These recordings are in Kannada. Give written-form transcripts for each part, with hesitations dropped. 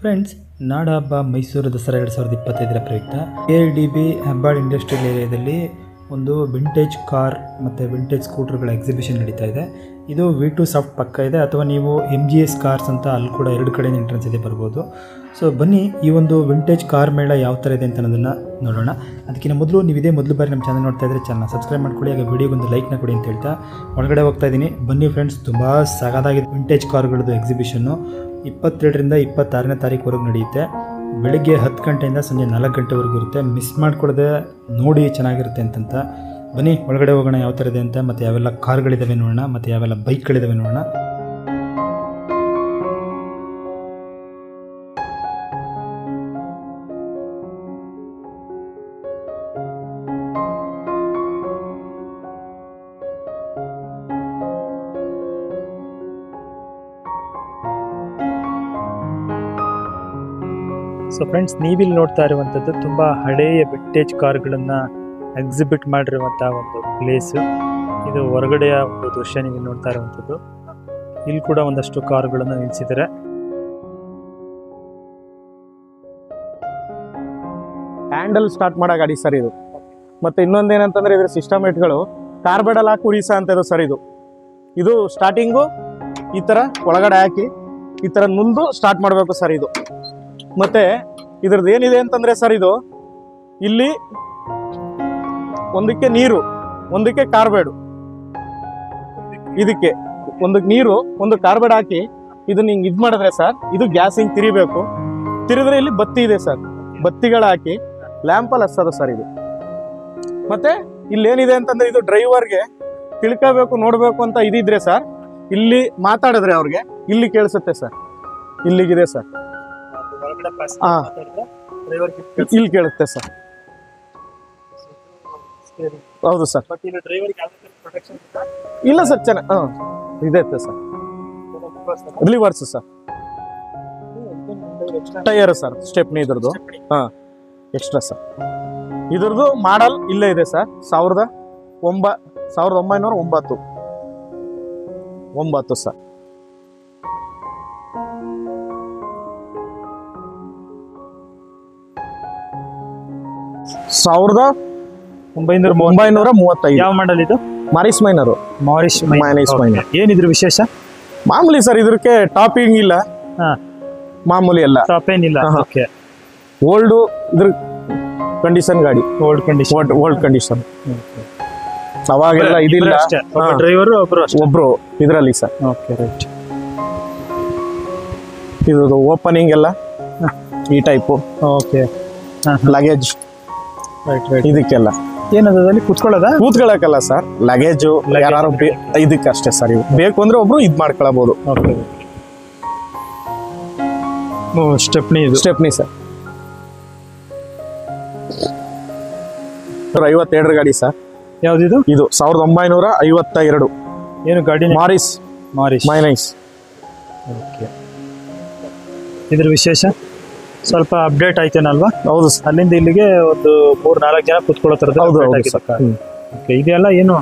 ಫ್ರೆಂಡ್ಸ್, ನಾಡಹಬ್ಬ ಮೈಸೂರು ದಸರಾ 2025 ಪ್ರಯುಕ್ತ KLDB ಹೆಬ್ಬಾಳ್ ಇಂಡಸ್ಟ್ರಿಯಲ್ ಏರಿಯಾದಲ್ಲಿ ಒಂದು ವಿಂಟೇಜ್ ಕಾರ್ ಮತ್ತು ವಿಂಟೇಜ್ ಸ್ಕೂಟರ್ಗಳ ಎಕ್ಸಿಬಿಷನ್ ನಡೀತಾ ಇದೆ. ಇದು V2 ಸಾಫ್ಟ್ ಪಕ್ಕ ಇದೆ, ಅಥವಾ ನೀವು MGS ಕಾರ್ಸ್ ಅಂತ ಅಲ್ಲಿ ಕೂಡ ಎರಡು ಕಡೆ ಎಂಟ್ರೆನ್ಸ್ ಇದೆ ಬರ್ಬೋದು. ಸೊ ಬನ್ನಿ, ಈ ಒಂದು ವಿಂಟೇಜ್ ಕಾರ್ ಮೇಳ ಯಾವ ಥರ ಇದೆ ಅಂತ ಅನ್ನೋದನ್ನು ನೋಡೋಣ. ಅದಕ್ಕಿಂತ ಮೊದಲು ನೀವು ಇದೇ ಮೊದಲು ಬಾರಿ ನಮ್ಮ ಚಾನಲ್ ನೋಡ್ತಾ ಇದ್ದರೆ ಚಾನಲ್ ಸಬ್ಸ್ಕ್ರೈಬ್ ಮಾಡ್ಕೊಳ್ಳಿ, ಹಾಗೆ ವಿಡಿಯೋಗೊಂದು ಲೈಕ್ನ ಕೊಡಿ ಅಂತ ಹೇಳ್ತಾ ಒಳಗಡೆ ಹೋಗ್ತಾ ಇದ್ದೀನಿ. ಬನ್ನಿ ಫ್ರೆಂಡ್ಸ್, ತುಂಬ ಸಾಕಾಗಿದೆ ವಿಂಟೇಜ್ ಕಾರ್ಗಳದ್ದು ಎಕ್ಸಿಬಿಷನ್ನು 22ರಿಂದ 26ನೇ ತಾರೀಕುವರೆಗೂ ನಡೆಯುತ್ತೆ. ಬೆಳಗ್ಗೆ 10 ಗಂಟೆಯಿಂದ ಸಂಜೆ 4 ಗಂಟೆವರೆಗೂ ಇರುತ್ತೆ. ಮಿಸ್ ಮಾಡ್ಕೊಳ್ಳದೆ ನೋಡಿ, ಚೆನ್ನಾಗಿರುತ್ತೆ ಅಂತಂತ. ಬನ್ನಿ ಒಳಗಡೆ ಹೋಗೋಣ, ಯಾವ ಥರ ಇದೆ ಅಂತ, ಮತ್ತು ಯಾವೆಲ್ಲ ಕಾರ್ಗಳಿದ್ದಾವೆ ನೋಡೋಣ, ಮತ್ತು ಯಾವೆಲ್ಲ ಬೈಕ್ಗಳಿದ್ದಾವೆ ನೋಡೋಣ. ಸೊ ಫ್ರೆಂಡ್ಸ್, ನೀವಿಲ್ಲಿ ನೋಡ್ತಾ ಇರುವಂಥದ್ದು ತುಂಬ ಹಳೆಯ ವಿಂಟೇಜ್ ಕಾರ್ಗಳನ್ನು ಎಕ್ಸಿಬಿಟ್ ಮಾಡಿರುವಂಥ ಒಂದು ಪ್ಲೇಸು. ಇದು ಹೊರಗಡೆಯ ಒಂದು ದೃಶ್ಯ ನೀವು ನೋಡ್ತಾ ಇರುವಂಥದ್ದು. ಇಲ್ಲಿ ಕೂಡ ಒಂದಷ್ಟು ಕಾರ್ಗಳನ್ನು ನಿಲ್ಲಿಸಿದ್ದಾರೆ. ಹ್ಯಾಂಡಲ್ ಸ್ಟಾರ್ಟ್ ಮಾಡೋ ಗಾಡಿ ಸರ್ ಇದು. ಮತ್ತೆ ಇನ್ನೊಂದೇನಂತಂದ್ರೆ ಇದ್ರ ಸಿಸ್ಟಮೇಟ್ಗಳು ಕಾರ್ಬೆಡಲ್ ಹಾಕಿ ಉರಿಸ ಅಂತ ಇದು ಸರ್. ಇದು ಸ್ಟಾರ್ಟಿಂಗು ಈ ಥರ ಒಳಗಡೆ ಹಾಕಿ ಈ ಥರ ಮುಂದು ಸ್ಟಾರ್ಟ್ ಮಾಡಬೇಕು ಸರ್ ಇದು. ಮತ್ತೆ ಇದ್ರದ್ದು ಏನಿದೆ ಅಂತಂದ್ರೆ ಸರ್, ಇದು ಇಲ್ಲಿ ಒಂದಕ್ಕೆ ನೀರು, ಒಂದಕ್ಕೆ ಕಾರ್ಬೇಡು, ಇದಕ್ಕೆ ಒಂದಕ್ಕೆ ನೀರು, ಒಂದು ಕಾರ್ಬೇಡ್ ಹಾಕಿ ಇದನ್ನ ಹಿಂಗೆ ಇದು ಮಾಡಿದ್ರೆ ಸರ್, ಇದು ಗ್ಯಾಸ್ ಹಿಂಗೆ ತಿರಿಬೇಕು. ತಿರಿದ್ರೆ ಇಲ್ಲಿ ಬತ್ತಿ ಇದೆ ಸರ್, ಬತ್ತಿಗಳ ಹಾಕಿ ಲ್ಯಾಂಪಲ್ಲಿ ಹಚ್ಚೋದು ಸರ್ ಇದು. ಮತ್ತೆ ಇಲ್ಲಿ ಏನಿದೆ ಅಂತಂದ್ರೆ, ಇದು ಡ್ರೈವರ್ಗೆ ತಿಳ್ಕೋಬೇಕು ನೋಡ್ಬೇಕು ಅಂತ ಇದಿದ್ರೆ ಸರ್, ಇಲ್ಲಿ ಮಾತಾಡಿದ್ರೆ ಅವ್ರಿಗೆ ಇಲ್ಲಿ ಕೇಳಿಸುತ್ತೆ ಸರ್. ಇಲ್ಲಿಗಿದೆ ಸರ್, ಇಲ್ಲಿ ಕೇಳುತ್ತೆ ಸರ್. ಹೌದು ಸರ್. ಇಲ್ಲ ಸರ್, ಚೆನ್ನಾಗಿ ಇದೆ sir. Reverse sir, tyre sir, stepney ಇದ್ರದ್ದು ಎಕ್ಸ್ಟ್ರಾ ಸರ್. ಇದ್ರದ್ದು ಮಾಡಲ್ ಇಲ್ಲೇ ಇದೆ ಸರ್, 1909 ಸರ್. ಸಾವಿರದ 1935. ಯಾವ ಮಾಡಲ್ ಇದು? ಮಾರಿಸ್ ಮೈನರ್. ಏನಿದ್ರ ವಿಶೇಷ? ಮಾಮೂಲಿ ಸರ್, ಇದಕ್ಕೆ ಟಾಪಿಂಗ್ ಇಲ್ಲ, ಮಾಮೂಲಿ ಎಲ್ಲ ಟಾಪ್ ಏನಿಲ್ಲ. ಓಲ್ಡ್ ಇದ್ರ ಕಂಡೀಷನ್ ಗಾಡಿ, ಓಲ್ಡ್ ಕಂಡೀಷನ್. ಅವಾಗೆಲ್ಲ ಇದಿಲ್ಲ. ಡ್ರೈವರು ಒಬ್ರು ಇದರಲ್ಲಿ ಸರ್. ಇದು ಓಪನಿಂಗ್ ಎಲ್ಲ ಈ ಟೈಪು. ಲಗೇಜ್ ಇದಕ್ಕೆಲ್ಲ ಏನದಲ್ಲಿ ಕೂತ್ಕೊಳ್ಳೋಕಲ್ಲ ಸರ್, ಲಗೇಜು ಯಾರು ಇದಕ್ಕೆ ಅಷ್ಟೇ ಸರ್. ಇವು ಬೇಕು ಅಂದ್ರೆ ಒಬ್ರು ಇದ್ ಮಾಡ್ಕೊಳ್ಬಹುದು. Stepney sir. 52 ಗಾಡಿ ಸರ್. ಯಾವ್ದಿದು? ಇದು 1952. ಏನು ಗಾಡಿ? ಮಾರಿಸ್ ಮೈನೈಸ್. ಇದ್ರ ವಿಶೇಷ ಸ್ವಲ್ಪ ಅಪ್ಡೇಟ್ ಆಯ್ತೇನಲ್ವಾ? ಹೌದು ಸರ್. ಅಲ್ಲಿಂದ ಇಲ್ಲಿಗೆ ಒಂದು 3-4 ಜನ ಕುತ್ಕೊಳ್ಳೋ ಥರದ್ದು. ಇದೆಲ್ಲ ಏನು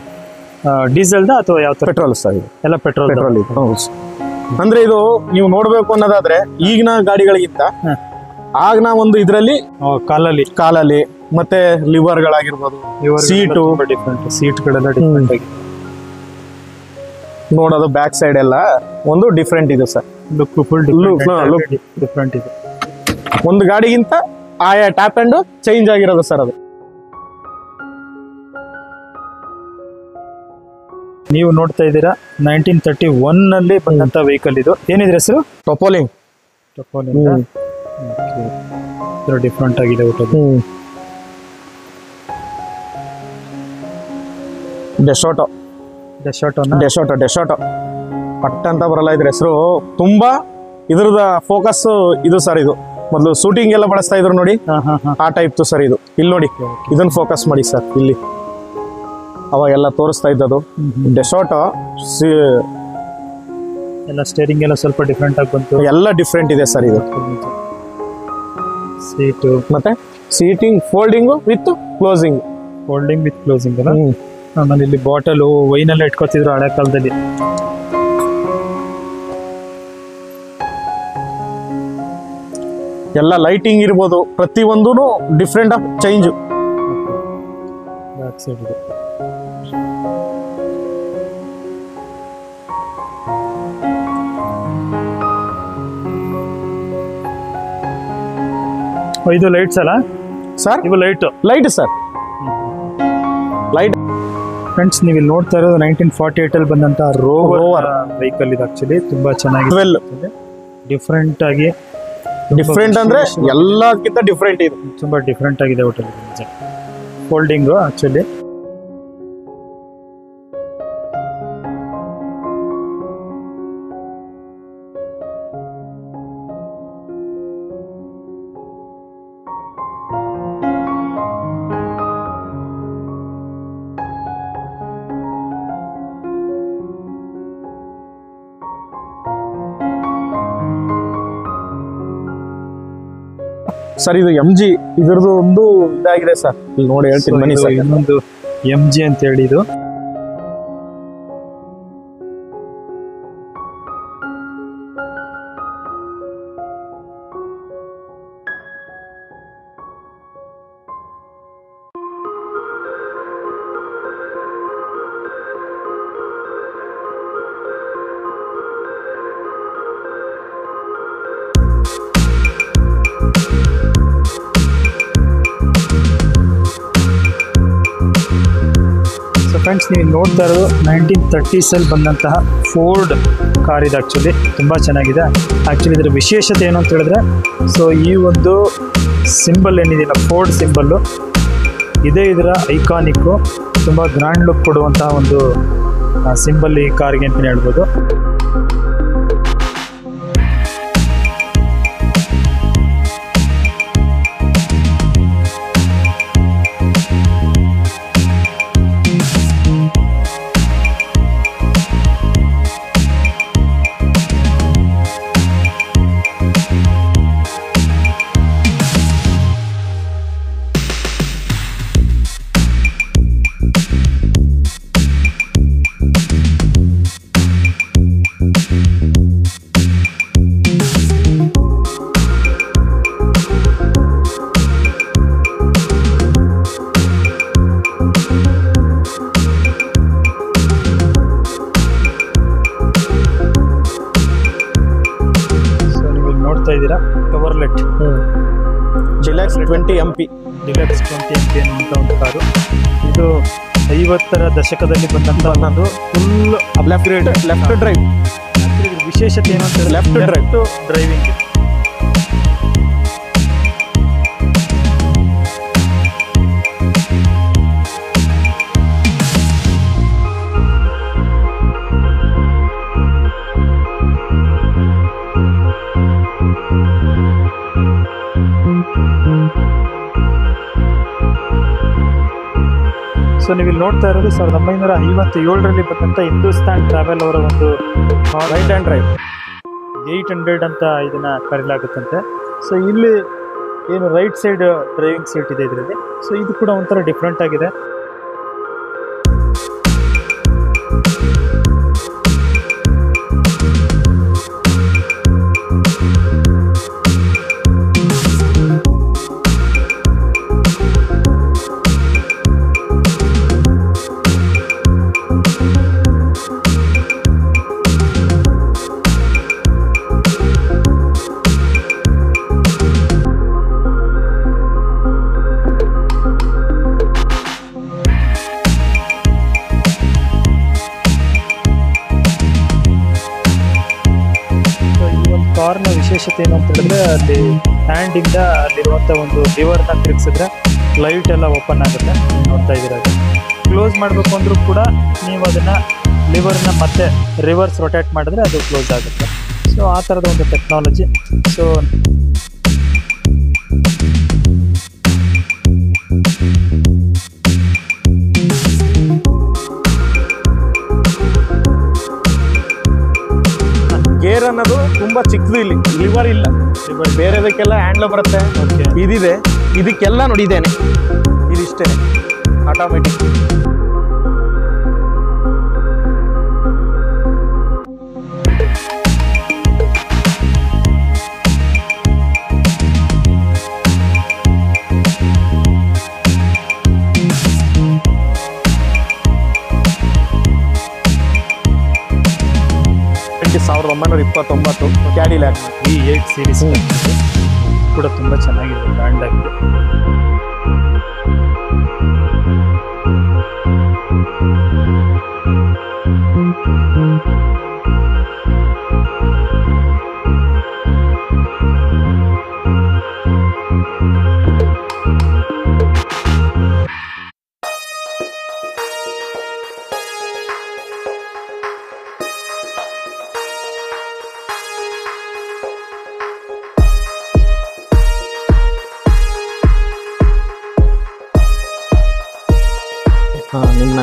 ಡೀಸೆಲ್ದ ಅಥವಾ ಯಾವ ಥರ? Petrol sir. ಇದು ಎಲ್ಲ ಪೆಟ್ರೋಲ್. ಅಂದ್ರೆ ಇದು ನೀವು ನೋಡ್ಬೇಕು ಅನ್ನೋದಾದ್ರೆ, ಈಗಿನ ಗಾಡಿಗಳಿಗಿಂತ ಆಗ್ನ ಒಂದು ಇದ್ರಲ್ಲಿ ಕಾಲಲ್ಲಿ ಮತ್ತೆ ಲಿವರ್ಗಳಾಗಿರ್ಬೋದು, ಸೀಟ್ಗಳೆಲ್ಲ ಡಿಫ್ರೆಂಟ್ ಆಗಿ ನೋಡೋದು. ಬ್ಯಾಕ್ ಸೈಡ್ ಎಲ್ಲ ಒಂದು ಡಿಫ್ರೆಂಟ್ ಇದೆ ಸರ್. ಲುಕ್ ಡಿಫ್ರೆಂಟ್ ಇದೆ. ಒಂದು ಗಾಡಿಗಿಂತ ಆಯಾ ಟ್ಯಾಪ್ ಅಂಡ್ ಚೇಂಜ್ ಆಗಿರೋದು ಸರ್ ಅದು. ನೀವು ನೋಡ್ತಾ ಇದ್ದೀರಾ 1931 ನಲ್ಲಿ ಬಂದಂತ ವೆಹಿಕಲ್ ಇದು. ಏನಿದ್ರೆ ಹೆಸರು? ಟೊಪೋಲಿಂಗ್. ಡಿಫ್ರೆಂಟ್ ಆಗಿದೆ ಊಟದ. ಡೆಶೋಟೋ ಪಟ್ಟ ಅಂತ ಬರಲ್ಲ ಇದ್ರ ಹೆಸರು. ತುಂಬಾ ಇದ್ರದ ಫೋಕಸ್ ಇದು ಸರ್. ಇದು ಮೊದಲು ಶೂಟಿಂಗ್ ಎಲ್ಲ ಬಳಸ್ತಾ ಇದ್ರು ನೋಡಿ, ಆ ಟೈಪ್ ಸರ್ ಇದು. ಇಲ್ಲಿ ನೋಡಿ, ಇದನ್ನ ಫೋಕಸ್ ಮಾಡಿ ಸರ್. ಇಲ್ಲಿ ಅವಾಗೆಲ್ಲ ತೋರಿಸ್ತಾ ಇದ್ದದು ಡೆಶೋಟೋ. ಎಲ್ಲ ಸ್ಟೇರಿಂಗ್ ಎಲ್ಲ ಸ್ವಲ್ಪ ಡಿಫ್ರೆಂಟ್ ಆಗಿ ಬಂತು. ಎಲ್ಲ ಡಿಫ್ರೆಂಟ್ ಇದೆ ಸರ್ ಇದು. ಸೀಟು ಮತ್ತೆ ಸೀಟಿಂಗ್ ಫೋಲ್ಡಿಂಗ್ ವಿತ್ ಕ್ಲೋಸಿಂಗ್ ಅಲ್ಲ. ಆಮೇಲೆ ಇಲ್ಲಿ ಬಾಟಲು ವೈನ್ ಎಲ್ಲ ಇಟ್ಕೊತಿದ್ರು ಹಳೆ ಕಾಲದಲ್ಲಿ. ಎಲ್ಲ ಲೈಟಿಂಗ್ ಇರ್ಬೋದು, ಪ್ರತಿಯೊಂದೂ different of change. Back side ಇದೆ. ಇದು ಲೈಟ್ಸ್ ಅಲ್ಲ ಸರ್? ಇವು ಲೈಟ್ ಸರ್, ಲೈಟ್. ಫ್ರೆಂಡ್ಸ್, ನೀವು ಇಲ್ಲಿ ನೋಡ್ತಾ ಇರೋದು 1948 ಅಲ್ಲಿ ಬಂದಂತ ರೋವರ್ ವೆಹಿಕಲ್ ಇದು. ಆಕ್ಚುಲಿ ತುಂಬಾ ಚೆನ್ನಾಗಿದೆ, ಡಿಫ್ರೆಂಟ್ ಆಗಿ. ಡಿಫ್ರೆಂಟ್ ಅಂದ್ರೆ ಎಲ್ಲಕ್ಕಿಂತ ಡಿಫ್ರೆಂಟ್ ಇದು, ತುಂಬಾ ಡಿಫ್ರೆಂಟ್ ಆಗಿದೆ ಹೋಟೆಲ್ ಫೋಲ್ಡಿಂಗ್ ಆಕ್ಚುಲಿ. ಸರ್ ಇದು MG, ಇದರದ್ದು ಒಂದು ಇದಾಗಿದೆ ಸರ್. ಇಲ್ಲಿ ನೋಡಿ ಹೇಳ್ತೀನಿ ಬನ್ನಿ ಸರ್. ಇನ್ನೊಂದು MG ಅಂತ ಹೇಳಿ ಇದು. ಫ್ರೆಂಡ್ಸ್, ನೀವು ನೋಡ್ತಾ ಇರೋದು 1930s ಅಲ್ಲಿ ಬಂದಂತಹ ಫೋರ್ಡ್ ಕಾರ್ ಇದು. ಆ್ಯಕ್ಚುಲಿ ತುಂಬ ಚೆನ್ನಾಗಿದೆ. ಆ್ಯಕ್ಚುಲಿ ಇದರ ವಿಶೇಷತೆ ಏನು ಅಂತ ಹೇಳಿದ್ರೆ, ಸೊ ಈ ಒಂದು ಸಿಂಬಲ್ ಏನಿದೆಯಲ್ಲ, ಫೋರ್ಡ್ ಸಿಂಬಲ್ಲು, ಇದೇ ಇದರ ಐಕಾನಿಕ್ಕು. ತುಂಬ ಗ್ರ್ಯಾಂಡ್ ಲುಕ್ ಕೊಡುವಂತಹ ಒಂದು ಸಿಂಬಲ್ ಈ ಕಾರ್ಗೆ ಅಂತಲೇ ಹೇಳ್ಬೋದು. ಇದ್ದೀರಾ ಕವರ್ಲೆಟ್ ಡಿಲಕ್ಸ್ 20 MP ಅನ್ನುವಂಥ ಒಂದು ಕಾರು. ಇದು 50ರ ದಶಕದಲ್ಲಿ ಬಂದಂಥ ಒಂದು ಫುಲ್ ಲೆಫ್ಟ್ ಡ್ರೈವ್. ವಿಶೇಷತೆ ಏನು ಅಂತ ಲೆಫ್ಟ್ ಡ್ರೈವಿಂಗ್. ಸೊ ನೀವು ಇಲ್ಲಿ ನೋಡ್ತಾ ಇರೋದು 1957ರಲ್ಲಿ ಬಂದಂಥ ಹಿಂದೂಸ್ತಾನ್ ಟ್ರಾವೆಲ್ ಅವರ ಒಂದು ರೈಟ್ ಹ್ಯಾಂಡ್ ಡ್ರೈವ್ 800 ಅಂತ ಇದನ್ನು ಕರೆಯಲಾಗುತ್ತಂತೆ. ಸೊ ಇಲ್ಲಿ ಏನು ರೈಟ್ ಸೈಡ್ ಡ್ರೈವಿಂಗ್ ಸೀಟ್ ಇದೆ ಇದರಲ್ಲಿ. ಸೊ ಇದು ಕೂಡ ಒಂಥರ ಡಿಫ್ರೆಂಟ್ ಆಗಿದೆ. ಕಾರ್ನ ವಿಶೇಷತೆ ಏನು ಅಂತ ಹೇಳಿದ್ರೆ, ಅಲ್ಲಿ ಹ್ಯಾಂಡಿಂದ ಅಲ್ಲಿರುವಂಥ ಒಂದು ಲಿವರ್ನ ತಿರುಗಿಸಿದ್ರೆ ಲೈಟ್ ಎಲ್ಲ ಓಪನ್ ಆಗುತ್ತೆ. ನೋಡ್ತಾ ಇದ್ದೀರ. ಕ್ಲೋಸ್ ಮಾಡಬೇಕು ಅಂದರೂ ಕೂಡ ನೀವು ಅದನ್ನು ಲಿವರ್ನ ಮತ್ತೆ ರಿವರ್ಸ್ ರೊಟೇಟ್ ಮಾಡಿದ್ರೆ ಅದು ಕ್ಲೋಸ್ ಆಗುತ್ತೆ. ಸೊ ಆ ಥರದ ಒಂದು ಟೆಕ್ನಾಲಜಿ. ಸೊ ಗೇರ್ ಅನ್ನೋದು ತುಂಬಾ ಚಿಕ್ಕದು. ಇಲ್ಲಿ ಲಿವರ್ ಇಲ್ಲ, ಬೇರೆದಕ್ಕೆಲ್ಲ ಹ್ಯಾಂಡ್ಲ್ ಬರುತ್ತೆ. ಇದಿದೆ, ಇದಕ್ಕೆಲ್ಲ ನೋಡಿದ್ದೇನೆ, ಇದಿಷ್ಟೇ ಆಟೋಮೆಟಿಕ್. 1929 ಕ್ಯಾಡಿಲ್ಯಾಕ್ V8 ಸೀರೀಸ್ ಕೂಡ ತುಂಬ ಚೆನ್ನಾಗಿದೆ ಬ್ರ್ಯಾಂಡ್ ಆಗಿದೆ.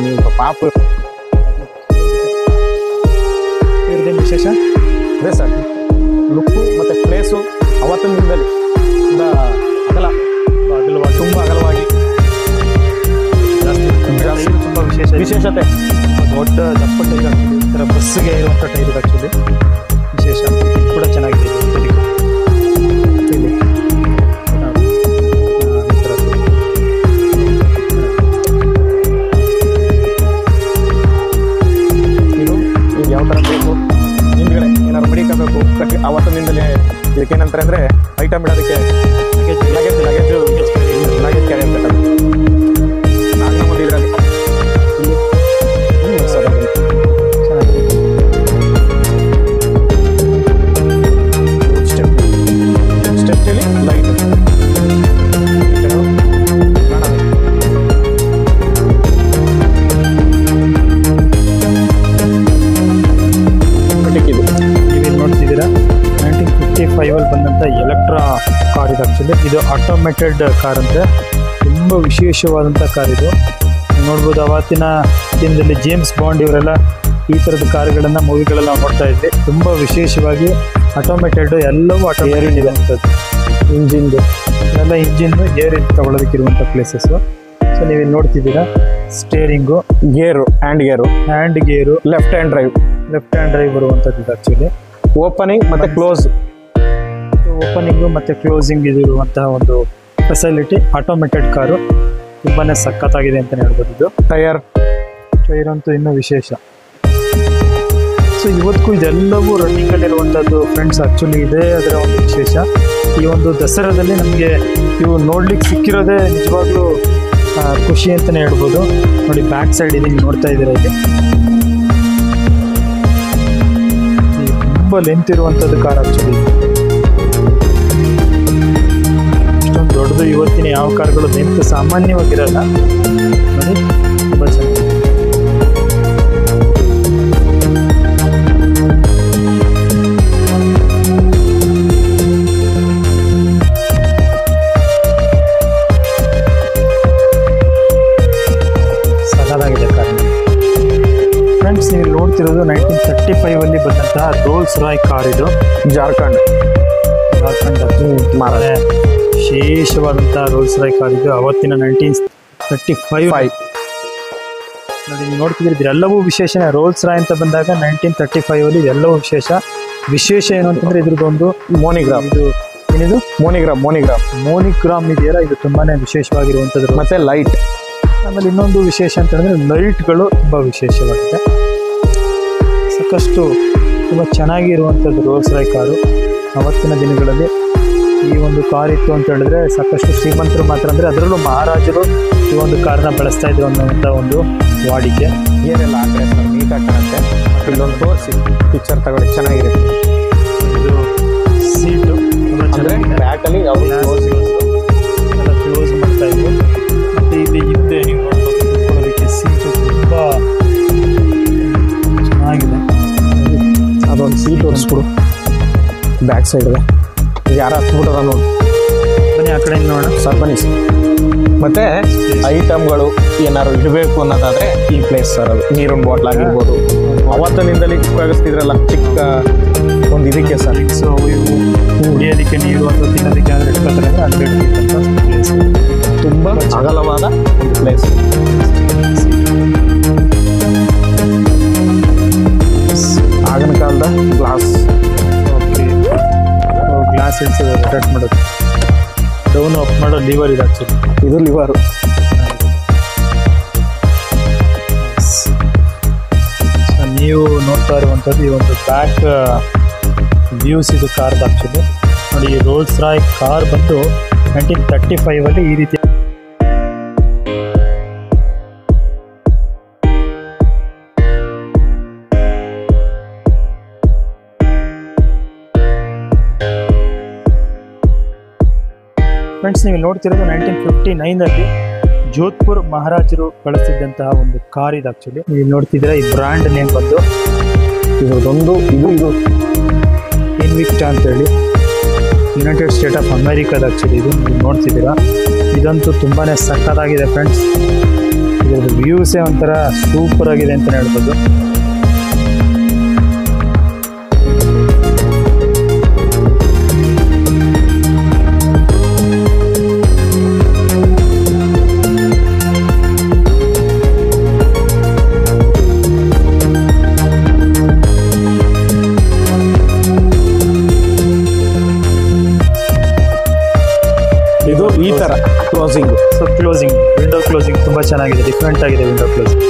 ನೀವು ಪಾಪ ಇವ್ರದ್ದೇನು ವಿಶೇಷ ಅದೇ ಸರ್, ಲುಕ್ಕು ಮತ್ತು ಪ್ಲೇಸು ಅವತ್ತಿನ ದಿನದಲ್ಲಿ ತುಂಬ ಅಗಲವಾಗಿ ಜಾಸ್ತಿ ತುಂಬ ವಿಶೇಷತೆ ದೊಡ್ಡ ದಪ್ಪ ಟೈರ್ ಆಗ್ತದೆ. ಈ ಥರ ಬಸ್ಸಿಗೆ ಇರುವಂಥ ಟೈರ್ ಆಗ್ತದೆ ವಿಶೇಷ ಕೂಡ ಚೆನ್ನಾಗಿದೆ. ಇಲ್ಲಿ ಯಾವ ಥರ ಬೇಕು ಹಿಂದ್ಗಡೆ ಏನಾದ್ರು ಮಡಿಕಬೇಕು ಕಟ್ಟಿ ಅವತ್ತಿನಿಂದಲೇ ಇದಕ್ಕೇನಂತಾರೆ ಅಂದರೆ ಐಟಮ್ ಇಡೋದಕ್ಕೆ ಲಗೇಜ್ ಕ್ಯಾರಿ ಅಂತ ನಾನು ಒಂದು ಇದರಲ್ಲಿ ಸ್ಟೆಪ್ನಲ್ಲಿ ಲೈಟ್ ನೀವೇನು ನೋಡ್ತಿದ್ದೀರಾ 1955 ಬಂದಂಥ ಎಲೆಕ್ಟ್ರಾ ಕಾರ್ ಇದು. ಆ್ಯಕ್ಚುಲಿ ಇದು ಆಟೋಮೇಟೆಡ್ ಕಾರ್ ಅಂತ, ತುಂಬ ವಿಶೇಷವಾದಂಥ ಕಾರ್ ಇದು. ನೋಡ್ಬೋದು ಅವತ್ತಿನ ದಿನದಲ್ಲಿ ಜೇಮ್ಸ್ ಬಾಂಡ್ ಇವರೆಲ್ಲ ಈ ಥರದ ಕಾರುಗಳನ್ನು ಮೂವಿಗಳೆಲ್ಲ ನೋಡ್ತಾ ಇದ್ವಿ. ತುಂಬ ವಿಶೇಷವಾಗಿ ಆಟೋಮೇಟೆಡ್, ಎಲ್ಲವೂ ಏರಿನ್ ಇರುವಂಥದ್ದು. ಇಂಜಿನ್ದು ಎಲ್ಲ ಇಂಜಿನ್ನು ಏರ್ ತಗೊಳ್ಳೋದಕ್ಕಿರುವಂಥ ಪ್ಲೇಸಸ್ಸು. ಸೊ ನೀವೇನು ನೋಡ್ತಿದ್ದೀರಾ, ಸ್ಟೇರಿಂಗು, ಗೇರು, ಹ್ಯಾಂಡ್ ಗೇರು, ಲೆಫ್ಟ್ ಹ್ಯಾಂಡ್ ಡ್ರೈವ್ ಬರುವಂಥದ್ದು ಇದು. ಆ್ಯಕ್ಚುಲಿ ಓಪನಿಂಗ್ ಮತ್ತು ಓಪನಿಂಗು ಮತ್ತು ಕ್ಲೋಸಿಂಗ್ ಇರುವಂತಹ ಒಂದು ಫೆಸಿಲಿಟಿ ಆಟೋಮೇಟೆಡ್ ಕಾರು ತುಂಬಾ ಸಖತ್ತಾಗಿದೆ ಅಂತಲೇ ಹೇಳ್ಬೋದು. ಇದು ಟೈರ್ ಅಂತೂ ಇನ್ನೂ ವಿಶೇಷ. ಸೊ ಇವತ್ತಿಗೂ ಇದೆಲ್ಲವೂ ರನ್ನಿಂಗಲ್ಲಿರುವಂಥದ್ದು ಫ್ರೆಂಡ್ಸ್. ಆ್ಯಕ್ಚುಲಿ ಇದೇ ಅದರ ಒಂದು ವಿಶೇಷ. ಈ ಒಂದು ದಸರಾದಲ್ಲಿ ನಮಗೆ ಇವು ನೋಡ್ಲಿಕ್ಕೆ ಸಿಕ್ಕಿರೋದೇ ನಿಜವಾಗ್ಲೂ ಖುಷಿ ಅಂತಲೇ ಹೇಳ್ಬೋದು. ನೋಡಿ ಬ್ಯಾಕ್ ಸೈಡ್ ಇದೀನಿ ನೋಡ್ತಾ ಇದ್ದೀರಾ, ಇಲ್ಲಿ ತುಂಬ ಲೆಂತ್ ಇರುವಂಥದ್ದು ಕಾರ್. ಆ್ಯಕ್ಚುಲಿ ಇಷ್ಟೊಂದು ದೊಡ್ಡದು ಇವತ್ತಿನ ಯಾವ ಕಾರ್ಗಳು ಲೆಂತ್ ಸಾಮಾನ್ಯವಾಗಿರಲ್ಲ. ನೋಡಿ ತುಂಬ ಚೆನ್ನಾಗಿದೆ. ಸಖತ್ತಾಗಿದೆ ಕಾರ್ ಫ್ರೆಂಡ್ಸ್. ನೀವು ನೋಡ್ತಿರೋದು 1935 ಬಂದಂತಹ ರೋಲ್ಸ್ ರಾಯ್ ಕಾರ್ ಇದು. ಜಾರ್ಖಂಡ್ ವಿಶೇಷವಾದಂಥ ರೋಲ್ಸ್ ರಾಯ್ ಕಾರ್ ಇದು. ಅವತ್ತಿನ 1935 ನೋಡಿ ನೀವು ನೋಡ್ತಿದ್ದೀರಿ, ಇದೆಲ್ಲವೂ ವಿಶೇಷನೇ. ರೋಲ್ಸ್ ರಾಯ್ ಅಂತ ಬಂದಾಗ 1935 ಇದೆಲ್ಲವೂ ವಿಶೇಷ ಏನು ಅಂತಂದರೆ ಇದ್ರದ್ದೊಂದು ಮೋನಿಗ್ರಾಮ್. ಇದು ಏನಿದು ಮೋನಿಗ್ರಾಮ್ ಇದೆಯಲ್ಲ, ಇದು ತುಂಬಾ ವಿಶೇಷವಾಗಿರುವಂಥದ್ದು. ಮತ್ತು ಲೈಟ್, ಆಮೇಲೆ ಇನ್ನೊಂದು ವಿಶೇಷ ಅಂತ ಹೇಳಿದ್ರೆ ಲೈಟ್ಗಳು ತುಂಬ ವಿಶೇಷವಾಗಿದೆ. ಸಾಕಷ್ಟು ತುಂಬ ಚೆನ್ನಾಗಿರುವಂಥದ್ದು ರೋಲ್ಸ್ ರಾಯ್ ಕಾರು. ಅವತ್ತಿನ ದಿನಗಳಲ್ಲಿ ಈ ಒಂದು ಕಾರ್ ಇತ್ತು ಅಂತ ಹೇಳಿದ್ರೆ ಸಾಕಷ್ಟು ಶ್ರೀಮಂತರು ಮಾತ್ರ, ಅಂದರೆ ಅದರಲ್ಲೂ ಮಹಾರಾಜರು ಈ ಒಂದು ಕಾರನ್ನ ಬಳಸ್ತಾ ಇದ್ರು ಅನ್ನೋಂಥ ಒಂದು ವಾಡಿಕೆ. ಏನೆಲ್ಲ ಹಾಕಿದ್ರೆ ಸರ್ ನೀಟಾಗಿ ಕಾಣುತ್ತೆ. ಇಲ್ಲೊಂದು ತೋರಿಸಿ ಪಿಕ್ಚರ್ ತಗೊಳ್ಳಿ, ಚೆನ್ನಾಗಿರುತ್ತೆ. ಇದು ಸೀಟು ತುಂಬ ಚೆನ್ನಾಗಿದೆ. ಬ್ಯಾಕಲ್ಲಿ ಎಲ್ಲ ಕ್ಲೋಸ್ ಮಾಡ್ತಾ ಇದ್ರು. ಮತ್ತು ಇಲ್ಲಿ ಹಿಂದೆ ನೀವು ನೋಡ್ಬೋದು ಕುತ್ಕೊಳ್ಳೋದಕ್ಕೆ ಸೀಟು ತುಂಬ ಚೆನ್ನಾಗಿದೆ. ಅದೊಂದು ಸೀಟ್ ತೋರಿಸ್ಬಿಡು ಬ್ಯಾಕ್ ಸೈಡ್. ಯಾರು ಹತ್ಬಿಟ್ಟದ ನೋಡಿ, ಬನ್ನಿ ಆ ಕಡೆ ನೋಡೋಣ ಸರ್, ಬನ್ನಿ. ಮತ್ತು ಐಟಮ್ಗಳು ಏನಾದ್ರು ಇಡಬೇಕು ಅನ್ನೋದಾದರೆ ಈ ಪ್ಲೇಸ್ ಸರ್. ಅದು ನೀರಿನ ಬಾಟ್ಲ್ ಆಗಿರ್ಬೋದು, ಅವತ್ತಿನಿಂದಲೇ ಉಪಯೋಗಿಸ್ತಿದ್ರಲ್ಲ ಚಿಕ್ಕ ಒಂದು ಇದಕ್ಕೆ ಸರ್. ಸೊ ಇವು ಕುಡಿಯೋದಕ್ಕೆ ನೀರು ಅಥವಾ ತಿನ್ನೋದಕ್ಕೆ ಅಂದರೆ ಇಟ್ಕೊತಾರೆ ಅಂದರೆ ಅಲ್ಲಿ ಇಡಬೇಕಂತ ಪ್ಲೇಸ್. ತುಂಬ ಅಗಲವಾದ ಒಂದು ಪ್ಲೇಸ್. ಆಗಿನ ಕಾಲದ ಗ್ಲಾಸ್. ಓಕೆ, ಗ್ಲಾಸ್ ಇಡ್ಸೋದು, ರೊಟೇಟ್ ಮಾಡೋದು, ಡೌನ್ ಅಪ್ ಮಾಡೋ ಲಿವರ್ ಇದೆ. ಆ್ಯಕ್ಚುಲಿ ಇದು ಲಿವರು. ನೀವು ನೋಡ್ತಾ ಇರುವಂಥದ್ದು ಈ ಒಂದು ಬ್ಯಾಕ್ ವ್ಯೂಸ್ ಇದು ಕಾರ್ ಆ್ಯಕ್ಚುಲಿ ನೋಡಿ. ಈ ರೋಲ್ಸ್ ರಾಯ್ ಕಾರ್ ಬಂದು 1935 ಈ ರೀತಿ ಫ್ರೆಂಡ್ಸ್, ನೀವು ನೋಡ್ತಿರೋದು 1959 ಜೋಧ್ಪುರ್ ಮಹಾರಾಜರು ಬಳಸ್ತಿದ್ದಂತಹ ಒಂದು ಕಾರ್ ಇದು ಆ್ಯಕ್ಚುಲಿ. ನೀವು ನೋಡ್ತಿದ್ದೀರಾ, ಈ ಬ್ರ್ಯಾಂಡ್ ನೇಮ್ ಬಂದು ಇದೊಂದು ಇದು ಇನ್ವಿಕ್ಟಾ ಅಂತೇಳಿ ಯುನೈಟೆಡ್ ಸ್ಟೇಟ್ ಆಫ್ ಅಮೇರಿಕಾದ ಆ್ಯಕ್ಚುಲಿ ಇದು ನೀವು ನೋಡ್ತಿದ್ದೀರಾ. ಇದಂತೂ ತುಂಬಾ ಸಕ್ಕತ್ತಾಗಿದೆ ಫ್ರೆಂಡ್ಸ್. ಇದರದ್ದು ವ್ಯೂಸೇ ಒಂಥರ ಸೂಪರ್ ಆಗಿದೆ ಅಂತಲೇ ಹೇಳ್ಬೋದು. ಇದು ಈ ತರ closing. So closing, window closing ತುಂಬ ಚೆನ್ನಾಗಿದೆ, ಡಿಫ್ರೆಂಟ್ ಆಗಿದೆ ವಿಂಡೋ ಕ್ಲೋಸಿಂಗ್.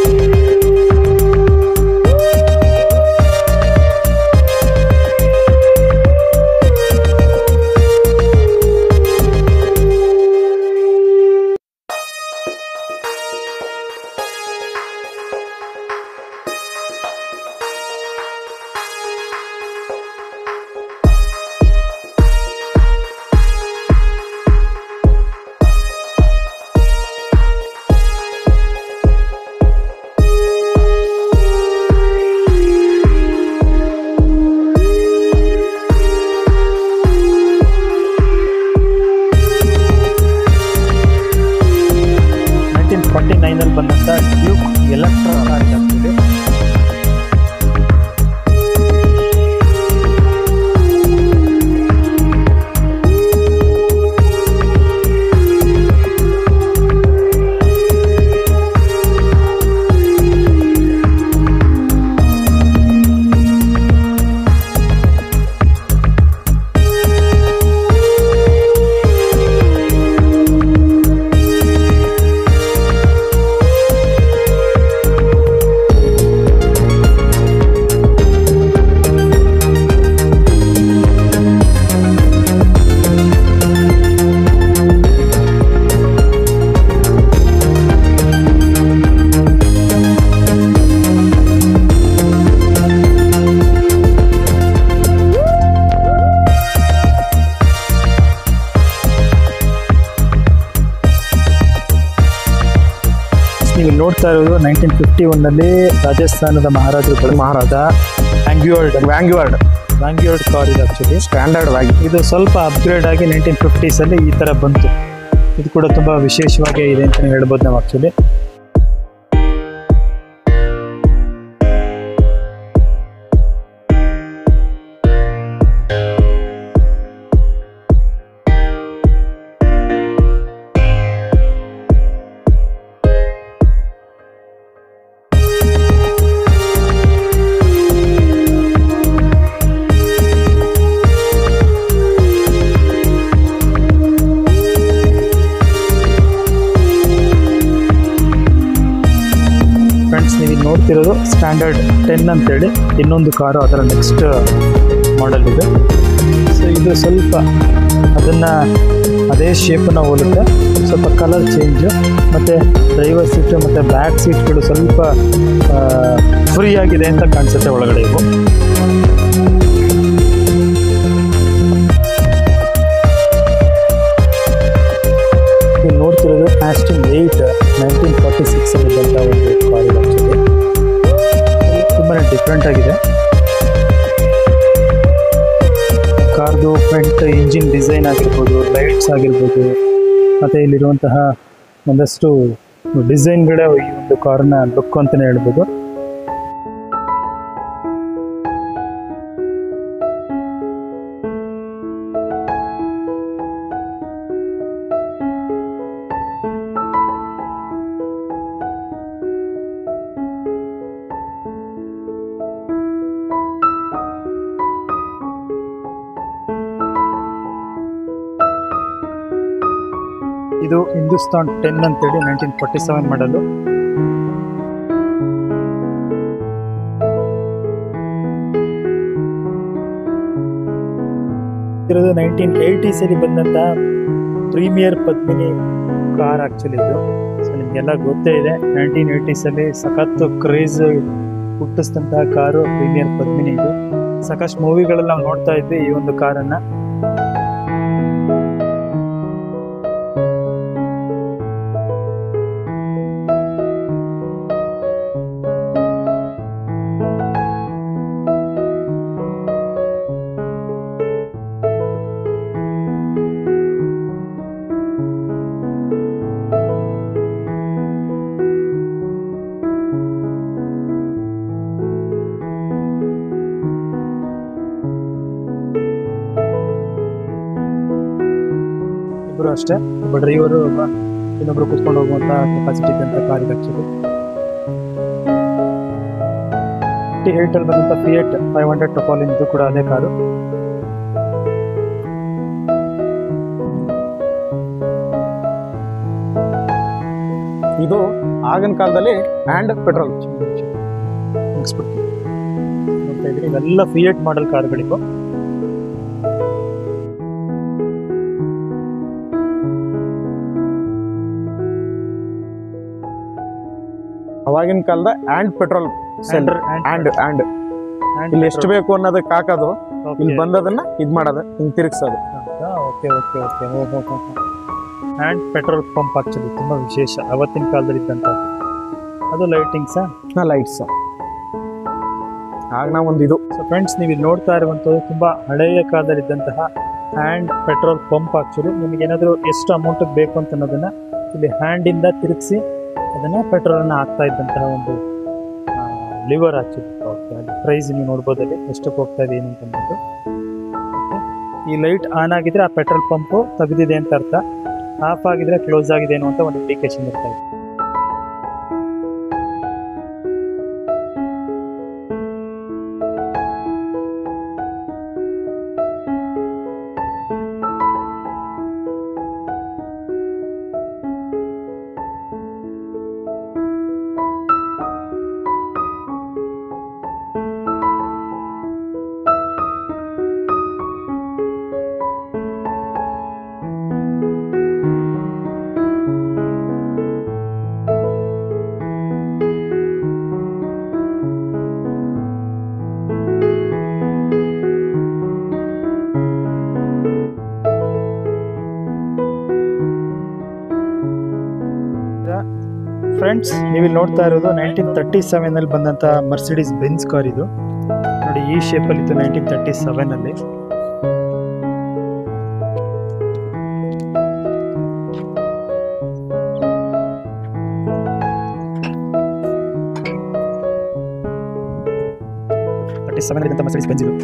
ಬಂದಂಥ ಡ್ಯೂಕ್ ಎಲೆಕ್ಟ್ರಾ ಕಾರ್ ಆಗ್ತದೆ. ನೀವು ನೋಡ್ತಾ ಇರೋದು 1951 ರಾಜಸ್ಥಾನದ ಮಹಾರಾಜರು ಮಹಾರಾಜ ವ್ಯಾಂಗ್ವಾರ್ಡ್ ಕಾರ್ ಇದು ಆ್ಯಕ್ಚುಲಿ ಸ್ಟ್ಯಾಂಡರ್ಡ್ ಆಗಿ. ಇದು ಸ್ವಲ್ಪ ಅಪ್ಗ್ರೇಡ್ ಆಗಿ 1950s ಈ ಥರ ಬಂತು. ಇದು ಕೂಡ ತುಂಬ ವಿಶೇಷವಾಗಿ ಇದೆ ಅಂತಲೇ ಹೇಳ್ಬೋದು ನಾವು ಆ್ಯಕ್ಚುಲಿ. ಫ್ರೆಂಡ್ಸ್, ನೀವು ನೋಡ್ತಿರೋದು ಸ್ಟ್ಯಾಂಡರ್ಡ್ 10 ಅಂತೇಳಿ ಇನ್ನೊಂದು ಕಾರು, ಅದರ ನೆಕ್ಸ್ಟ್ ಮಾಡೆಲ್ ಇದೆ. ಸೊ ಇದು ಸ್ವಲ್ಪ ಅದೇ ಶೇಪನ್ನು ಹೋಲುತ್ತೆ, ಸ್ವಲ್ಪ ಕಲರ್ ಚೇಂಜು, ಮತ್ತು ಡ್ರೈವರ್ ಸೀಟು ಮತ್ತು ಬ್ಯಾಕ್ ಸೀಟ್ಗಳು ಸ್ವಲ್ಪ ಫ್ರೀ ಆಗಿದೆ ಅಂತ ಕಾಣಿಸುತ್ತೆ ಒಳಗಡೆ ಇವು. ನೀವು ನೋಡ್ತಿರೋದು ಆಸ್ಟನ್ 8 1946 ಇದ್ದಂಥ ಒಂದು ಕಾರ್ ಇದೆ ಆ್ಯಕ್ಚುಲಿ. ತುಂಬಾ ಡಿಫ್ರೆಂಟ್ ಆಗಿದೆ ಕಾರ್ದು. ಫ್ರಂಟ್ ಇಂಜಿನ್ ಡಿಸೈನ್ ಆಗಿರ್ಬೋದು, ಲೈಟ್ಸ್ ಆಗಿರ್ಬೋದು, ಮತ್ತು ಇಲ್ಲಿರುವಂತಹ ಒಂದಷ್ಟು ಡಿಸೈನ್ಗಳೇ ಈ ಒಂದು ಕಾರ್ನ ಲುಕ್ ಅಂತಲೇ ಹೇಳ್ಬೋದು. ಇದು ಹಿಂದೂಸ್ತಾನ್ 10 ಅಂತೇಳಿ 1947 ಮಾಡಲು. ನೋಡ್ತಿರೋದು 1980s ಬಂದಂಥ ಪ್ರೀಮಿಯರ್ ಪದ್ಮಿನಿ ಕಾರ್ ಆ್ಯಕ್ಚುಲಿ ಇದು. ಸೊ ನಿಮಗೆಲ್ಲ ಗೊತ್ತೇ ಇದೆ, 1980s ಸಖತ್ತು ಕ್ರೇಜ್ ಹುಟ್ಟಿಸಿದಂತಹ ಕಾರು ಪ್ರೀಮಿಯರ್ ಪದ್ಮಿನಿ ಇದು. ಸಾಕಷ್ಟು ಮೂವಿಗಳಲ್ಲಿ ನಾವು ನೋಡ್ತಾ ಇದ್ವಿ ಈ ಒಂದು ಕಾರನ್ನು. ಇಬ್ಬರು ಅಷ್ಟೇ, ಒಬ್ಬ ಡ್ರೈವರು ಇನ್ನೊಬ್ರು ಕೂತ್ಕೊಂಡು ಹೋಗುವಂಥ ಕೆಪಾಸಿಟಿ ಇದ್ದಂಥ ಕಾರ್ ಇದು ಆ್ಯಕ್ಚುಲಿ. 88 ಬಂದಂಥ ಫಿಯೇಟ್ 500 ಟೊಪಾಲಿನ್ ಇದು ಕೂಡ ಅದೇ ಕಾರು. ಇದು ಆಗಿನ ಕಾಲದಲ್ಲಿ ಹ್ಯಾಂಡ್ ಪೆಟ್ರೋಲ್ ಮುಗಿಸ್ಬಿಡ್ತೀವಿ. ನೋಡ್ತಾ ಇದ್ರಿ ಇವೆಲ್ಲ ಫಿಯೇಟ್ ಮಾಡೆಲ್ ಕಾರ್ಗಳಿಗೂ. ಅವಾಗಿನ ಕಾಲದ ಹ್ಯಾಂಡ್ ಪೆಟ್ರೋಲ್ ಸೆಂಟರ್, ಹ್ಯಾಂಡ್ ಇಲ್ಲಿ ಎಷ್ಟು ಬೇಕು ಅನ್ನೋದಕ್ಕೆ ಹಾಕೋದು, ಇಲ್ಲಿ ಬಂದದನ್ನ ಇದ್ ಮಾಡೋದು, ಹಿಂಗ್ ತಿರುಗಿಸೋದು. Okay okay okay hand petrol pump actually ತುಂಬಾ ವಿಶೇಷ ಅವತ್ತಿನ ಕಾಲದಲ್ಲಿ ಇದ್ದಂಥದ್ದು. ಅದು ಲೈಟಿಂಗ್ಸಾ? ಲೈಟ್ಸ್ ಆಗ ನಾವು ಒಂದು ಇದು. ಸೊ ಫ್ರೆಂಡ್ಸ್, ನೀವು ಇಲ್ಲಿ ನೋಡ್ತಾ ಇರುವಂಥದ್ದು ತುಂಬ ಹಳೆಯ ಕಾಲದಲ್ಲಿ ಇದ್ದಂತಹ ಹ್ಯಾಂಡ್ ಪೆಟ್ರೋಲ್ ಪಂಪ್ ಆಕ್ಚುಲಿ. ನಿಮಗೇನಾದರೂ ಎಷ್ಟು ಅಮೌಂಟಿಗೆ ಬೇಕು ಅಂತ ಅನ್ನೋದನ್ನು ಇಲ್ಲಿ ಹ್ಯಾಂಡಿಂದ ತಿರುಗಿಸಿ ಅದನ್ನು ಪೆಟ್ರೋಲನ್ನು ಹಾಕ್ತಾ ಇದ್ದಂತಹ ಒಂದು ಲಿವರ್ ಆಕ್ಚುಲಿ. ಪ್ರೈಸ್ ನೀವು ನೋಡ್ಬೋದಲ್ಲಿ ಎಷ್ಟಕ್ಕೆ ಹೋಗ್ತಾ ಇದೆ ಏನು ಅಂತಂದ್ಬಿಟ್ಟು. ಈ ಲೈಟ್ ಆನ್ ಆಗಿದ್ರೆ ಆ ಪೆಟ್ರೋಲ್ ಪಂಪು ತೆಗೆದಿದೆ ಅಂತ ಅರ್ಥ, ಆಫ್ ಆಗಿದ್ರೆ ಕ್ಲೋಸ್ ಆಗಿದೆ ಅನ್ನುವಂಥ ಒಂದು ಇಂಡಿಕೇಶನ್ ಇರ್ತಾ ಇದೆ. ಫ್ರೆಂಡ್ಸ್, ನೀವಿಲ್ಲಿ ನೋಡ್ತಾ ಇರೋದು 1937 ಬಂದಂಥ ಮರ್ಸಿಡೀಸ್ ಬೆನ್ಸ್ ಕಾರ್ ಇದು. ನೋಡಿ ಈ ಶೇಪಲ್ಲಿ ಇತ್ತು 1937. ಮರ್ಸಿಡೀಸ್ ಬೆನ್ಸ್ ಇದು.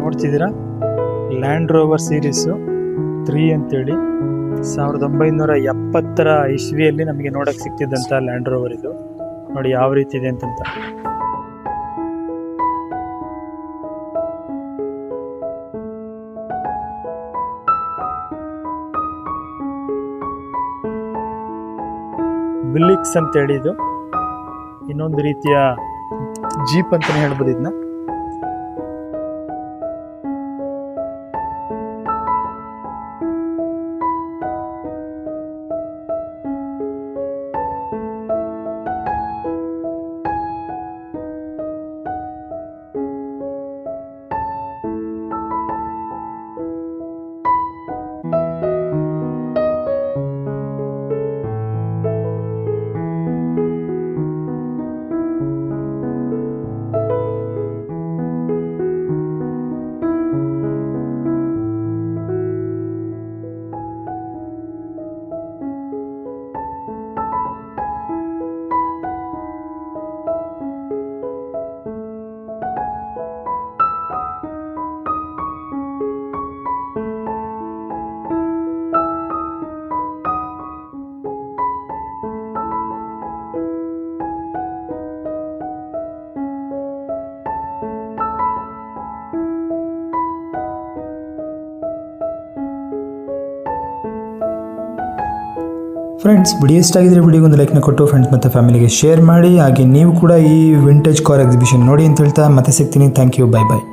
ನೋಡ್ತಿದ್ದೀರಾ, ಲ್ಯಾಂಡ್ ರೋವರ್ ಸೀರೀಸು 3 ಅಂತೇಳಿ 1970 ಇಸ್ವಿಯಲ್ಲಿ ನಮಗೆ ನೋಡಕ್ಕೆ ಸಿಕ್ತಿದ್ದಂಥ ಲ್ಯಾಂಡ್ ರೋವರ್ ಇದು. ನೋಡಿ ಯಾವ ರೀತಿ ಇದೆ ಅಂತಂತ. ವಿಲ್ಲಿಕ್ಸ್ ಅಂತೇಳಿ ಇದು ಇನ್ನೊಂದು ರೀತಿಯ ಜೀಪ್ ಅಂತಲೇ ಹೇಳ್ಬೋದು ಇದನ್ನ. ಫ್ರೆಂಡ್ಸ್, ವಿಡಿಯೋ ಇಷ್ಟ ಆಗಿದ್ರೆ ವಿಡಿಯೋಗೆ ಒಂದು ಲೈಕ್ನ ಕೊಟ್ಟು ಫ್ರೆಂಡ್ಸ್ ಮತ್ತು ಫ್ಯಾಮಿಲಿಗೆ ಶೇರ್ ಮಾಡಿ. ಹಾಗೆ ನೀವು ಕೂಡ ಈ ವಿಂಟೇಜ್ ಕಾರ್ ಎಕ್ಸಿಬಿಷನ್ ನೋಡಿ ಅಂತ ಹೇಳ್ತಾ ಮತ್ತೆ ಸಿಗ್ತೀನಿ. Thank you. Bye bye.